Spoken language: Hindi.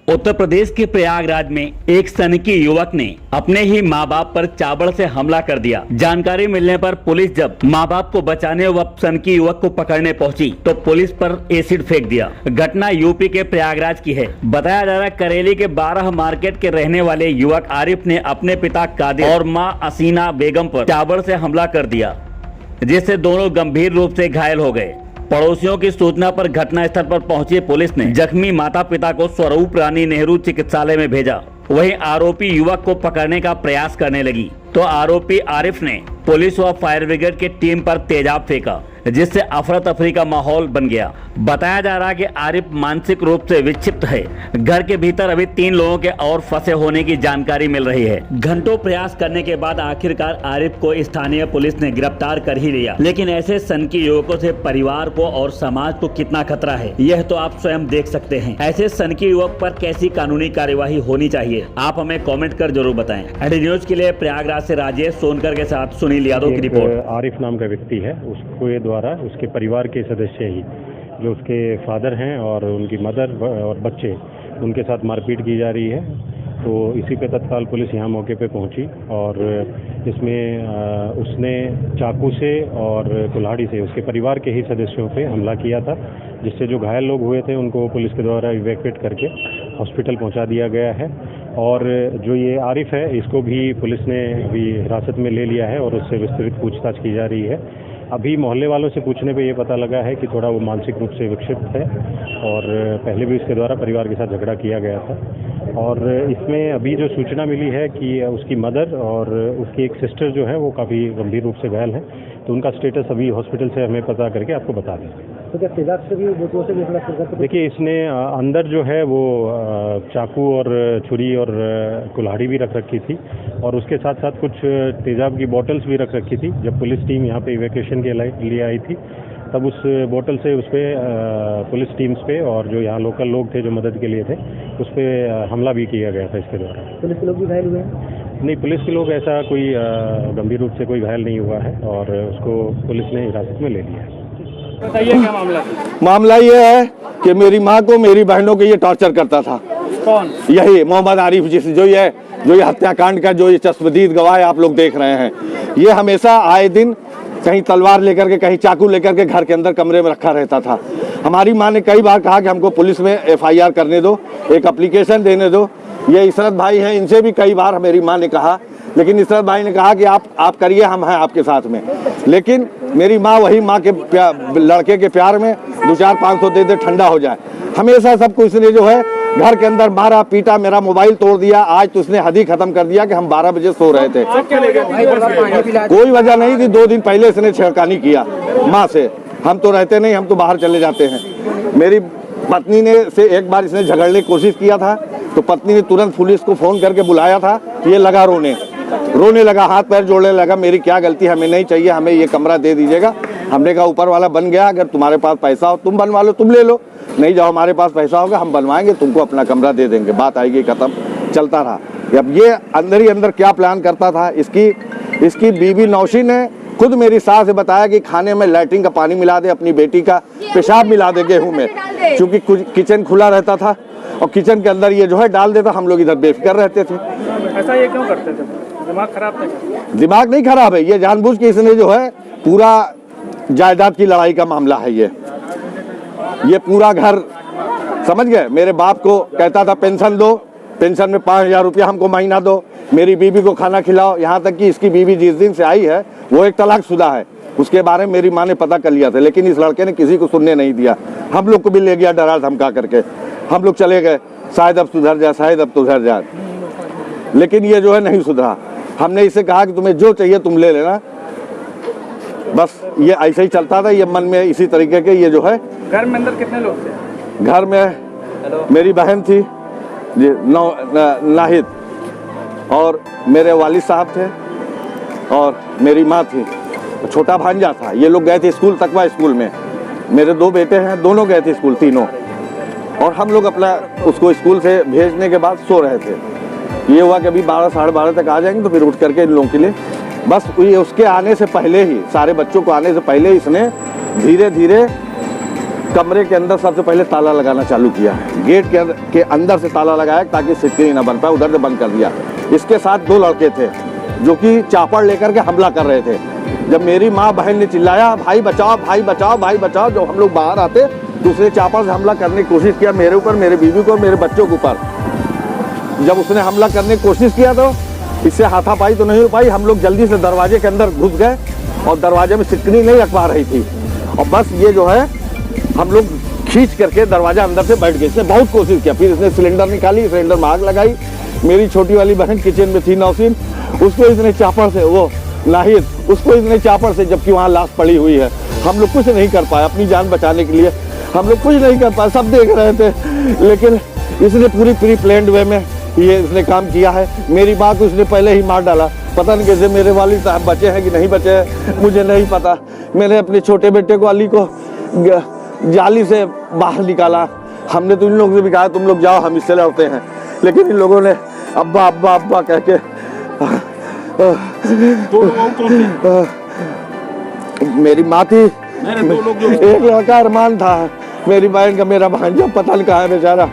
उत्तर प्रदेश के प्रयागराज में एक सनकी युवक ने अपने ही माँ बाप पर चाबड़ से हमला कर दिया। जानकारी मिलने पर पुलिस जब माँ बाप को बचाने व सनकी युवक को पकड़ने पहुंची तो पुलिस पर एसिड फेंक दिया। घटना यूपी के प्रयागराज की है। बताया जा रहा है करेली के 12 मार्केट के रहने वाले युवक आरिफ ने अपने पिता कादिर और माँ असीना बेगम पर चाबड़ से हमला कर दिया, जिससे दोनों गंभीर रूप से घायल हो गए। पड़ोसियों की सूचना पर घटनास्थल पर पहुंची पुलिस ने जख्मी माता पिता को स्वरूप रानी नेहरू चिकित्सालय में भेजा। वहीं आरोपी युवक को पकड़ने का प्रयास करने लगी तो आरोपी आरिफ ने पुलिस व फायर ब्रिगेड की टीम पर तेजाब फेंका, जिससे अफरा तफरी का माहौल बन गया। बताया जा रहा है कि आरिफ मानसिक रूप से विक्षिप्त है। घर के भीतर अभी 3 लोगों के और फंसे होने की जानकारी मिल रही है। घंटों प्रयास करने के बाद आखिरकार आरिफ को स्थानीय पुलिस ने गिरफ्तार कर ही लिया। लेकिन ऐसे सनकी युवकों से परिवार को और समाज को कितना खतरा है, यह तो आप स्वयं देख सकते हैं। ऐसे सनकी युवक पर कैसी कानूनी कार्यवाही होनी चाहिए, आप हमें कॉमेंट कर जरूर बताएं। एडी न्यूज के लिए प्रयागराज से राजेश सोनकर के साथ सुनील यादव की रिपोर्ट। आरिफ नाम का व्यक्ति है, उसके द्वारा उसके परिवार के सदस्य ही जो उसके फादर हैं और उनकी मदर और बच्चे, उनके साथ मारपीट की जा रही है। तो इसी पे तत्काल पुलिस यहाँ मौके पे पहुंची और इसमें उसने चाकू से और कुल्हाड़ी से उसके परिवार के ही सदस्यों पे हमला किया था, जिससे जो घायल लोग हुए थे उनको पुलिस के द्वारा इवैक्यूएट करके हॉस्पिटल पहुंचा दिया गया है। और जो ये आरिफ है, इसको भी पुलिस ने अभी हिरासत में ले लिया है और उससे विस्तृत पूछताछ की जा रही है। अभी मोहल्ले वालों से पूछने पे ये पता लगा है कि थोड़ा वो मानसिक रूप से विक्षिप्त है और पहले भी इसके द्वारा परिवार के साथ झगड़ा किया गया था। और इसमें अभी जो सूचना मिली है कि उसकी मदर और उसकी एक सिस्टर जो है वो काफ़ी गंभीर रूप से घायल है, तो उनका स्टेटस अभी हॉस्पिटल से हमें पता करके आपको बता दें। तो क्या तेजाब से भी बोतलों से भी? देखिए, इसने अंदर जो है वो चाकू और छुरी और कुल्हाड़ी भी रख रखी थी और उसके साथ साथ कुछ तेजाब की बोतल्स भी रख रखी थी। जब पुलिस टीम यहाँ पे इवैक्यूएशन के लिए आई थी तब उस बोतल से उस पर पुलिस टीम्स पे और जो यहाँ लोकल लोग थे जो मदद के लिए थे उस पर हमला भी किया गया था इसके द्वारा। पुलिस के लोग भी घायल हुए हैं? नहीं, पुलिस के लोग ऐसा कोई गंभीर रूप से कोई घायल नहीं हुआ है और उसको पुलिस ने हिरासत में ले लिया है। बताइए क्या मामला है? मामला ये है कि मेरी माँ को मेरी बहनों को ये टॉर्चर करता था। कौन? यही मोहम्मद आरिफ, जो ये हत्याकांड का जो ये चश्मदीद गवाह आप लोग देख रहे हैं। ये हमेशा आए दिन कहीं तलवार लेकर के, कहीं चाकू लेकर के घर के अंदर कमरे में रखा रहता था। हमारी माँ ने कई बार कहा कि हमको पुलिस में FIR करने दो, एक एप्लीकेशन देने दो। ये इशरत भाई हैं, इनसे भी कई बार मेरी माँ ने कहा, लेकिन इशरत भाई ने कहा कि आप करिए, हम हैं आपके साथ में। लेकिन मेरी माँ वही माँ के लड़के के प्यार में 200-500 दे दे ठंडा हो जाए। हमेशा सब कुछ ने जो है घर के अंदर मारा पीटा, मेरा मोबाइल तोड़ दिया। आज तो उसने हद ही खत्म कर दिया कि हम 12 बजे सो रहे थे। कोई वजह नहीं थी। 2 दिन पहले इसने छेड़खानी किया माँ से। हम तो रहते नहीं, हम तो बाहर चले जाते हैं। मेरी पत्नी ने से एक बार इसने झगड़ने की कोशिश किया था तो पत्नी ने तुरंत पुलिस को फोन करके बुलाया था। ये लगा रोने लगा, हाथ पैर जोड़ने लगा, मेरी क्या गलती, हमें नहीं चाहिए, हमें ये कमरा दे दीजिएगा। हमने कहा ऊपर वाला बन गया, अगर तुम्हारे पास पैसा हो तुम बनवा लो, तुम ले लो, नहीं जाओ हमारे पास पैसा होगा हम बनवाएंगे, तुमको अपना कमरा दे देंगे। बात आएगी खत्म। चलता रहा। अब ये अंदर ही अंदर क्या प्लान करता था, इसकी बीवी नौशी ने खुद मेरी सास से बताया कि खाने में लैट्रिन का पानी मिला दे, अपनी बेटी का पेशाब मिला दे गेहूं में, क्योंकि किचन खुला रहता था और किचन के अंदर ये जो है डाल देता। हम लोग इधर बेफिक्र रहते थे। ऐसा ये क्यों करते थे? दिमाग खराब था? दिमाग नहीं खराब है, ये जानबूझ के इसने जो है पूरा जायदाद की लड़ाई का मामला है। ये पूरा घर, समझ गए, मेरे बाप को कहता था पेंशन दो, पेंशन में 5000 रुपया हमको महीना दो, मेरी बीवी को खाना खिलाओ। यहाँ तक कि इसकी बीवी जिस दिन से आई है वो एक तलाकशुदा है। उसके बारे में मेरी माँ ने पता कर लिया था, लेकिन इस लड़के ने किसी को सुनने नहीं दिया। हम लोग को भी ले गया डरा धमका करके। हम लोग चले गए, शायद अब सुधर जाए, शायद अब सुधर जाए, लेकिन ये जो है नहीं सुधरा। हमने इसे कहा कि तुम्हें जो चाहिए तुम ले लेना। बस ये ऐसे ही चलता था, ये मन में इसी तरीके के ये जो है। घर में अंदर कितने लोग थे? घर में मेरी बहन थी जी, नाहिद, और मेरे वालिद साहब थे और मेरी माँ थी, छोटा भांजा था। ये लोग गए थे स्कूल, तकवा स्कूल में। मेरे 2 बेटे हैं, दोनों गए थे स्कूल, तीनों। और हम लोग अपना उसको स्कूल से भेजने के बाद सो रहे थे। ये हुआ कि अभी 12-12:30 तक आ जाएंगे, तो फिर उठ करके इन लोगों के लिए बस ये उसके आने से पहले ही, सारे बच्चों को आने से पहले इसने धीरे धीरे कमरे के अंदर सबसे पहले ताला लगाना चालू किया है। गेट के अंदर से ताला लगाया ताकि सिक्योरिटी ना बन पाए, उधर से बंद कर दिया। इसके साथ 2 लड़के थे जो कि चापड़ लेकर के हमला कर रहे थे। जब मेरी माँ बहन ने चिल्लाया भाई बचाओ भाई बचाओ भाई बचाओ, जो हम लोग बाहर आते दूसरे चापड़ से हमला करने की कोशिश किया मेरे ऊपर, मेरे बीवी को, मेरे बच्चों के ऊपर। जब उसने हमला करने की कोशिश किया तो इससे हाथापाई तो नहीं हो पाई। हम लोग जल्दी से दरवाजे के अंदर घुस गए और दरवाजे में सिकड़ी नहीं रख पा रही थी और बस ये जो है हम लोग खींच करके दरवाजा अंदर से बैठ गए। इसने बहुत कोशिश किया, फिर इसने सिलेंडर निकाली, सिलेंडर में आग लगाई। मेरी छोटी वाली बहन किचन में थी, नौसीन, उसको इसने चापड़ से, वो नाहिद, उसको इसने चापड़ से, जबकि वहाँ लाश पड़ी हुई है। हम लोग कुछ नहीं कर पाए अपनी जान बचाने के लिए, हम लोग कुछ नहीं कर पाए, सब देख रहे थे, लेकिन इसने पूरी प्री प्लान्ड वे में ये इसने काम किया है। मेरी माँ को इसने पहले ही मार डाला। पता नहीं कैसे मेरे वालिद साहब बचे हैं कि नहीं बचे हैं, मुझे नहीं पता। मैंने अपने छोटे बेटे को, अली को, जाली से बाहर निकाला। हमने तो इन लोगों से भी कहा तुम लोग जाओ, हम इससे लड़ते हैं, लेकिन इन लोगों ने अब्बा अब्बा अब्बा कह के मेरी माँ थी, एक लड़का अरमान था, मेरी बहन का, मेरा भांजा पता नहीं कहाँ है बेचारा।